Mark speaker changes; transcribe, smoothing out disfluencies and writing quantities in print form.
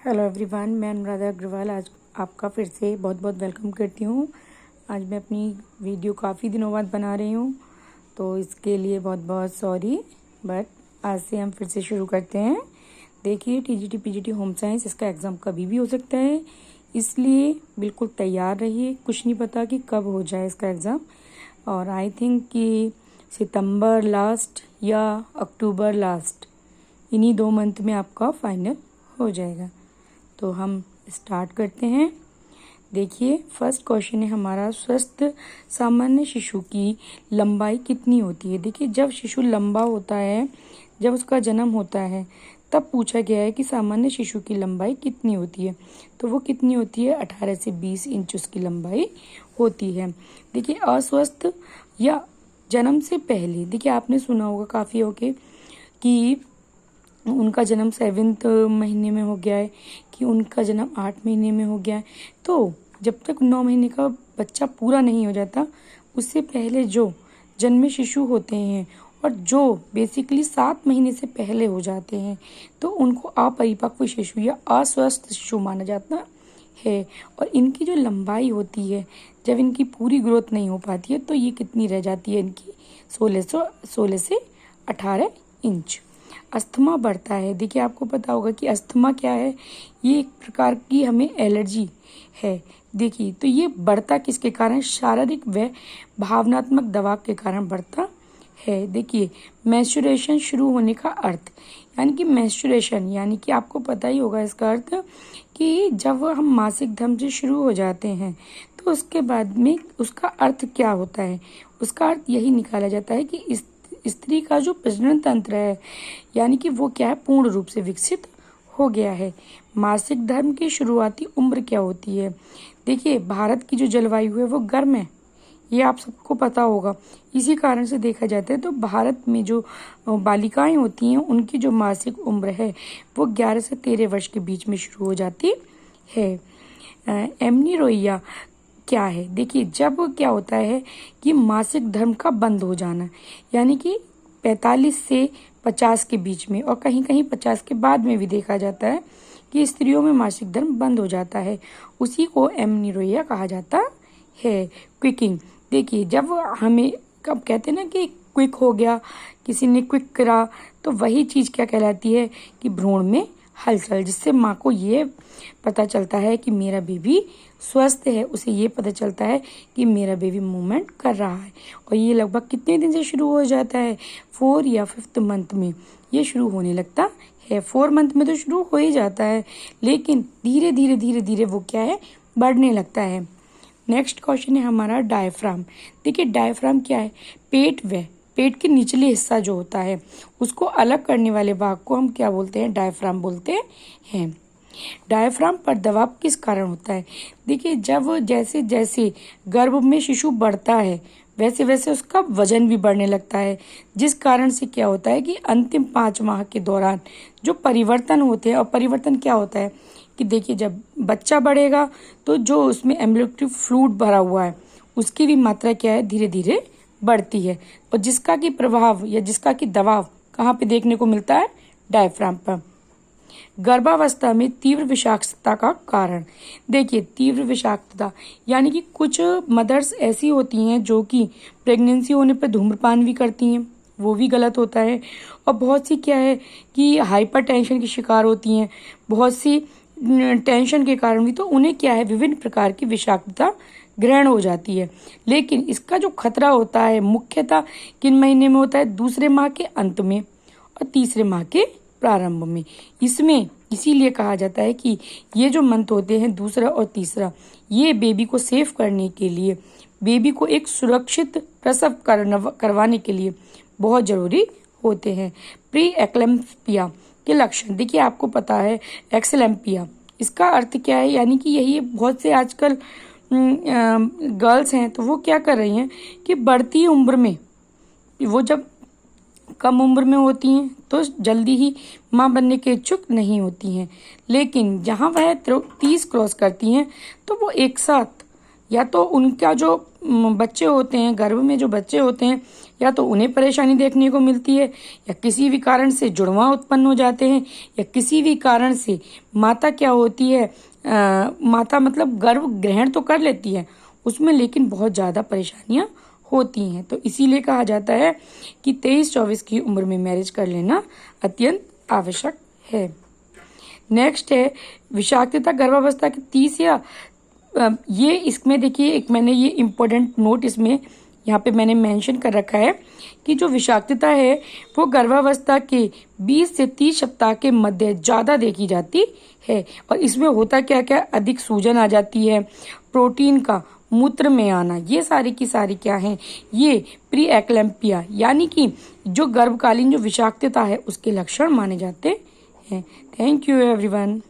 Speaker 1: Hello everyone, मैं अनुराधा अग्रवाल आज आपका फिर से बहुत बहुत वेलकम करती हूँ। आज मैं अपनी वीडियो काफ़ी दिनों बाद बना रही हूँ, तो इसके लिए बहुत बहुत सॉरी। बट आज से हम फिर से शुरू करते हैं। देखिए, टीजीटी पीजीटी होम साइंस इसका एग्ज़ाम कभी भी हो सकता है, इसलिए बिल्कुल तैयार रहिए। कुछ नहीं पता कि कब हो जाए इसका एग्ज़ाम, और आई थिंक कि सितंबर लास्ट या अक्टूबर लास्ट, इन्हीं 2 मंथ में आपका फाइनल हो जाएगा। तो हम स्टार्ट करते हैं। देखिए, फर्स्ट क्वेश्चन है हमारा, स्वस्थ सामान्य शिशु की लंबाई कितनी होती है। देखिए, जब शिशु लंबा होता है, जब उसका जन्म होता है, तब पूछा गया है कि सामान्य शिशु की लंबाई कितनी होती है। तो वो कितनी होती है, 18 से 20 इंच उसकी लंबाई होती है। देखिए, अस्वस्थ या जन्म से पहले, देखिए आपने सुना होगा काफ़ी होके कि उनका जन्म 7th महीने में हो गया है, कि उनका जन्म 8 महीने में हो गया है। तो जब तक 9 महीने का बच्चा पूरा नहीं हो जाता, उससे पहले जो जन्मे शिशु होते हैं और जो बेसिकली 7 महीने से पहले हो जाते हैं, तो उनको अपरिपक्व शिशु या अस्वस्थ शिशु माना जाता है। और इनकी जो लंबाई होती है, जब इनकी पूरी ग्रोथ नहीं हो पाती है, तो ये कितनी रह जाती है, इनकी 16 से 18 इंच। अस्थमा बढ़ता है। देखिए, आपको पता होगा कि अस्थमा क्या है, ये एक प्रकार की हमें एलर्जी है। देखिए, तो ये बढ़ता किसके कारण, शारीरिक व भावनात्मक दबाव के कारण बढ़ता है। देखिए, मेंस्ट्रुएशन शुरू होने का अर्थ, यानी कि मेंस्ट्रुएशन यानी कि आपको पता ही होगा इसका अर्थ, कि जब हम मासिक धर्म से शुरू हो जाते हैं, तो उसके बाद में उसका अर्थ क्या होता है। उसका अर्थ यही निकाला जाता है कि स्त्री का जो प्रजनन तंत्र है, यानी कि वो क्या है, पूर्ण रूप से विकसित हो गया है। मासिक धर्म की शुरुआती उम्र क्या होती है। देखिए, भारत की जो जलवायु है वो गर्म है, ये आप सबको पता होगा। इसी कारण से देखा जाता है तो भारत में जो बालिकाएं होती हैं, उनकी जो मासिक उम्र है वो 11 से 13 वर्ष के बीच में शुरू हो जाती है। एमनीरोइया क्या है। देखिए, जब क्या होता है कि मासिक धर्म का बंद हो जाना, यानी कि 45 से 50 के बीच में, और कहीं कहीं 50 के बाद में भी देखा जाता है कि स्त्रियों में मासिक धर्म बंद हो जाता है, उसी को एमनीरोइया कहा जाता है। क्विकिंग, देखिए, जब हमें कब कहते हैं ना कि क्विक हो गया, किसी ने क्विक करा, तो वही चीज़ क्या कहलाती है कि भ्रूण में हलचल, जिससे माँ को ये पता चलता है कि मेरा बेबी स्वस्थ है, उसे ये पता चलता है कि मेरा बेबी मूवमेंट कर रहा है। और ये लगभग कितने दिन से शुरू हो जाता है, 4 या 5th मंथ में ये शुरू होने लगता है। 4 मंथ में तो शुरू हो ही जाता है, लेकिन धीरे धीरे धीरे धीरे वो क्या है, बढ़ने लगता है। नेक्स्ट क्वेश्चन है हमारा, डायफ्राम। देखिए, डायफ्राम क्या है, पेट के निचले हिस्सा जो होता है, उसको अलग करने वाले भाग को हम क्या बोलते हैं, डायफ्राम बोलते हैं। डायफ्राम पर दबाव किस कारण होता है। देखिए, जब जैसे जैसे गर्भ में शिशु बढ़ता है, वैसे वैसे उसका वजन भी बढ़ने लगता है, जिस कारण से क्या होता है कि अंतिम 5 माह के दौरान जो परिवर्तन होते हैं, और परिवर्तन क्या होता है कि देखिए, जब बच्चा बढ़ेगा तो जो उसमें एम्ब्रियोनिक फ्लूइड भरा हुआ है, उसकी भी मात्रा क्या है, धीरे धीरे बढ़ती है, और जिसका कि प्रभाव या जिसका कि दबाव कहाँ पे देखने को मिलता है, डायफ्राम पर। गर्भावस्था में तीव्र विषाक्तता का कारण। देखिए, तीव्र विषाक्तता यानी कि कुछ मदर्स ऐसी होती हैं जो कि प्रेगनेंसी होने पर धूम्रपान भी करती हैं, वो भी गलत होता है। और बहुत सी क्या है कि हाइपर टेंशन की शिकार होती हैं, बहुत सी टेंशन के कारण भी, तो उन्हें क्या है, विभिन्न प्रकार की विषाक्तता ग्रहण हो जाती है। लेकिन इसका जो खतरा होता है मुख्यतः किन महीने में होता है, दूसरे माह के अंत में और तीसरे माह के प्रारंभ में। इसमें इसीलिए कहा जाता है कि ये जो मंथ होते हैं, दूसरा और तीसरा, ये बेबी को सेव करने के लिए, बेबी को एक सुरक्षित प्रसव करवाने के लिए बहुत जरूरी होते हैं। प्री एक्लेम्पिया के लक्षण, देखिए आपको पता है एक्सेलेम्पिया, इसका अर्थ क्या है, यानी कि यही बहुत से आजकल गर्ल्स हैं, तो वो क्या कर रही हैं कि बढ़ती उम्र में, वो जब कम उम्र में होती हैं तो जल्दी ही माँ बनने के इच्छुक नहीं होती हैं, लेकिन जहाँ वह 30 क्रॉस करती हैं, तो वो एक साथ या तो उनका जो बच्चे होते हैं, गर्भ में जो बच्चे होते हैं, या तो उन्हें परेशानी देखने को मिलती है, या किसी भी कारण से जुड़वां उत्पन्न हो जाते हैं, या किसी भी कारण से माता क्या होती है, माता मतलब गर्भ ग्रहण तो कर लेती है उसमें, लेकिन बहुत ज़्यादा परेशानियां होती हैं। तो इसीलिए कहा जाता है कि 23-24 की उम्र में मैरिज कर लेना अत्यंत आवश्यक है। नेक्स्ट है विषाक्तता गर्भावस्था के 30 या ये इसमें देखिए, एक मैंने ये इम्पोर्टेंट नोट इसमें यहाँ पे मैंने मेंशन कर रखा है कि जो विषाक्तता है वो गर्भावस्था के 20 से 30 सप्ताह के मध्य ज़्यादा देखी जाती है। और इसमें होता क्या क्या, अधिक सूजन आ जाती है, प्रोटीन का मूत्र में आना, ये सारी की सारी क्या है, ये प्री एक्लैम्पिया यानी कि जो गर्भकालीन जो विषाक्तता है उसके लक्षण माने जाते हैं। Thank you everyone.